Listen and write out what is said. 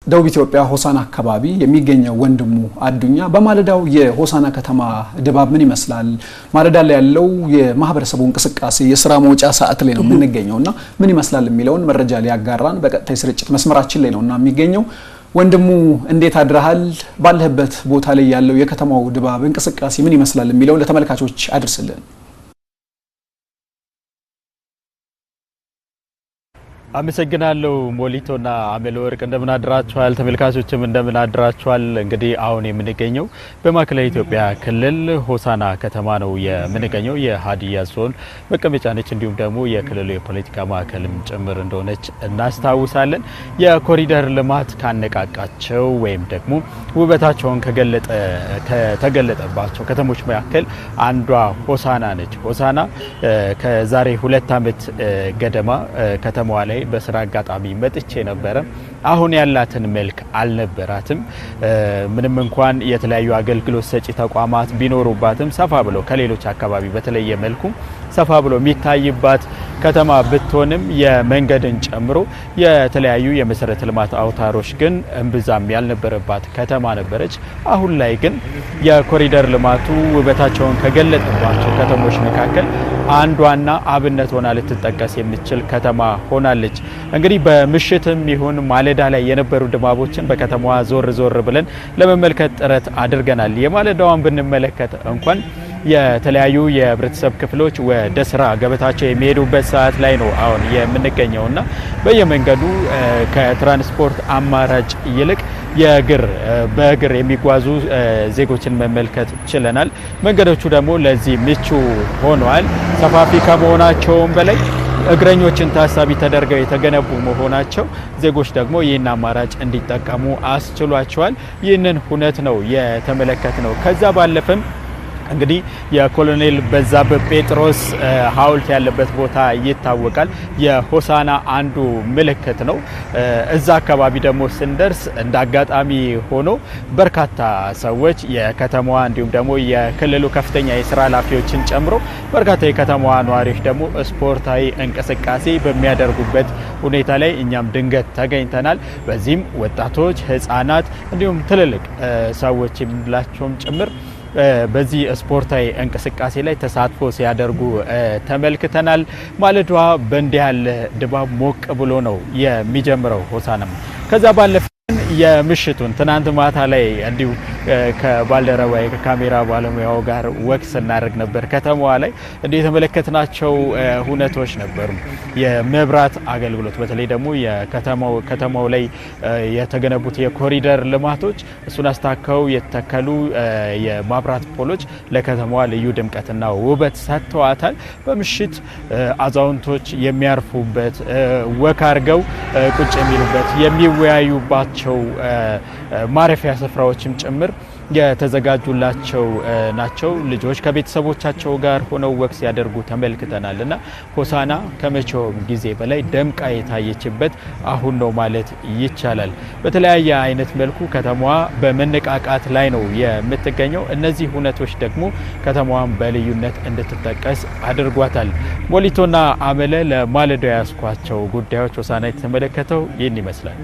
ደቡብ ኢትዮጵያ ሆሳና አካባቢ የሚገኘው ወንድሙ አዱኛ በማለዳው የሆሳና ከተማ ድባብ ምን ይመስላል? ማለዳ ላይ ያለው የማህበረሰቡ እንቅስቃሴ የሥራ መውጫ ሰዓት ላይ ነው የምንገኘውና ምን ይመስላል የሚለውን መረጃ ሊያጋራን በቀጥታ ስርጭት መስመራችን ላይ ነውና የሚገኘው። ወንድሙ እንዴት አድረሃል? ባለህበት ቦታ ላይ ያለው የከተማው ድባብ እንቅስቃሴ ምን ይመስላል የሚለውን ለተመልካቾች አድርስልን። አመሰግናለሁ ሞሊቶና አመለወርቅ እንደምን አድራችኋል? ተመልካቾችም እንደምን አድራችኋል? እንግዲህ አሁን የምንገኘው በማዕከላዊ ኢትዮጵያ ክልል ሆሳና ከተማ ነው የምንገኘው። የሀዲያ ዞን መቀመጫ ነች፣ እንዲሁም ደግሞ የክልሉ የፖለቲካ ማዕከልም ጭምር እንደሆነች እናስታውሳለን። የኮሪደር ልማት ካነቃቃቸው ወይም ደግሞ ውበታቸውን ከተገለጠባቸው ከተሞች መካከል አንዷ ሆሳና ነች። ሆሳና ከዛሬ 2 ዓመት ገደማ ከተማዋ ላይ በስራ አጋጣሚ መጥቼ ነበረ። አሁን ያላትን መልክ አልነበራትም። ምንም እንኳን የተለያዩ አገልግሎት ሰጪ ተቋማት ቢኖሩባትም ሰፋ ብለው ከሌሎች አካባቢ በተለየ መልኩ ሰፋ ብለው የሚታይባት ከተማ ብትሆንም የመንገድን ጨምሮ የተለያዩ የመሰረተ ልማት አውታሮች ግን እንብዛም ያልነበረባት ከተማ ነበረች። አሁን ላይ ግን የኮሪደር ልማቱ ውበታቸውን ከገለጠባቸው ከተሞች መካከል አንዷና አብነት ሆና ልትጠቀስ የምትችል ከተማ ሆናለች። እንግዲህ በምሽትም ይሁን ማለዳ ላይ የነበሩ ድባቦችን በከተማዋ ዞር ብለን ለመመልከት ጥረት አድርገናል። የማለዳዋን ብንመለከት እንኳን የተለያዩ የህብረተሰብ ክፍሎች ወደ ስራ ገበታቸው የሚሄዱበት ሰዓት ላይ ነው አሁን የምንገኘውና በየመንገዱ ከትራንስፖርት አማራጭ ይልቅ በእግር የሚጓዙ ዜጎችን መመልከት ችለናል። መንገዶቹ ደግሞ ለዚህ ምቹ ሆነዋል። ሰፋፊ ከመሆናቸውም በላይ እግረኞችን ታሳቢ ተደርገው የተገነቡ መሆናቸው ዜጎች ደግሞ ይህን አማራጭ እንዲጠቀሙ አስችሏቸዋል። ይህንን ሁነት ነው የተመለከትነው። ከዛ ባለፈም እንግዲህ የኮሎኔል በዛብህ ጴጥሮስ ሐውልት ያለበት ቦታ ይታወቃል። የሆሳና አንዱ ምልክት ነው። እዛ አካባቢ ደግሞ ስንደርስ እንዳጋጣሚ ሆኖ በርካታ ሰዎች የከተማዋ እንዲሁም ደግሞ የክልሉ ከፍተኛ የስራ ኃላፊዎችን ጨምሮ በርካታ የከተማዋ ነዋሪዎች ደግሞ ስፖርታዊ እንቅስቃሴ በሚያደርጉበት ሁኔታ ላይ እኛም ድንገት ተገኝተናል። በዚህም ወጣቶች፣ ህፃናት እንዲሁም ትልልቅ ሰዎች የምንላቸውም ጭምር በዚህ ስፖርታዊ እንቅስቃሴ ላይ ተሳትፎ ሲያደርጉ ተመልክተናል። ማለዷ በእንዲህ ያለ ድባብ ሞቅ ብሎ ነው የሚጀምረው ሆሳናም። ከዛ ባለፈ የምሽቱን ትናንት ማታ ላይ እንዲሁ ከባልደረባዬ ከካሜራ ባለሙያው ጋር ወክ ስናደርግ ነበር። ከተማዋ ላይ እንዲሁ የተመለከትናቸው ሁነቶች ነበሩ። የመብራት አገልግሎት በተለይ ደግሞ ከተማው ላይ የተገነቡት የኮሪደር ልማቶች እሱን አስታከው የተተከሉ የማብራት ፖሎች ለከተማዋ ልዩ ድምቀትና ውበት ሰጥተዋታል። በምሽት አዛውንቶች የሚያርፉበት ወክ አድርገው ቁጭ የሚሉበት የሚወያዩባቸው ማረፊያ ስፍራዎችም ጭምር የተዘጋጁላቸው ናቸው። ልጆች ከቤተሰቦቻቸው ጋር ሆነው ወክ ሲያደርጉ ተመልክተናልና ሆሳና ከመቼውም ጊዜ በላይ ደምቃ የታየችበት አሁን ነው ማለት ይቻላል። በተለያየ አይነት መልኩ ከተማዋ በመነቃቃት ላይ ነው የምትገኘው። እነዚህ ሁነቶች ደግሞ ከተማዋን በልዩነት እንድትጠቀስ አድርጓታል። ሞሊቶና አመለ ለማለዳው ያስኳቸው ጉዳዮች ሆሳና የተመለከተው ይህን ይመስላል።